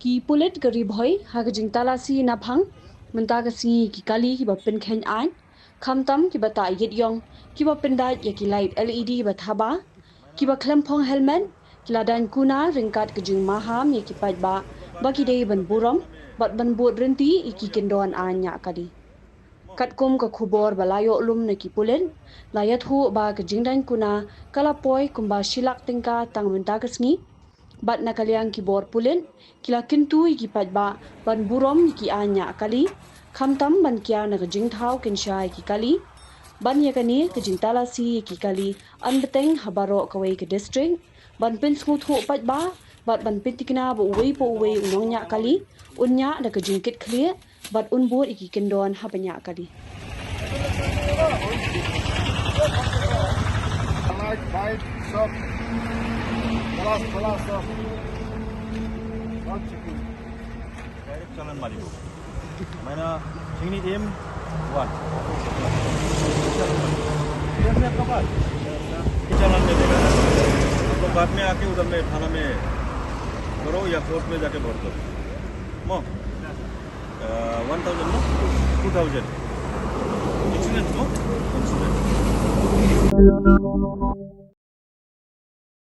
ki pulit gari bhoi hagajing talasi na phang mentaga si ki kali ki bapin khen an khamtam ki bata yit yong ki bapin dai ya ki light led bathaba ki ba klempong helmet ki ladan kuna ringkat kejing maham ya ki pat ba baki dei ban burom bat ban bot renti iki kendon anya kadi kat kum ka khubor balayo lum na ki pulen layat hu ba kejing dan kuna kalapoi kumba shilak tingka tang mentaga sngi bat na kaliang ki bor pulen kila kintu iki pat ba ban burom iki anya kali khamtam ban kya na kejing thau kinsha iki kali ban yakani kejing talasi iki kali an beteng habaro kawai ke district ban pin sngu thu pat ba bat ban pitikna bo wei unongnya kali unya da kejing kit clear bat unbur iki kendon habanya kali Right, stop. Kalas, stop. Not checking. Direct chalan मारिबो मैंने सिग्नी एम 1 में आपका पास चालान दे देगा तो बाद में आके उधर में थाना में करो या कोर्ट में जाके भर दो मो 1000 नो 2000 इंश्योरेंस नो इंश्योरेंस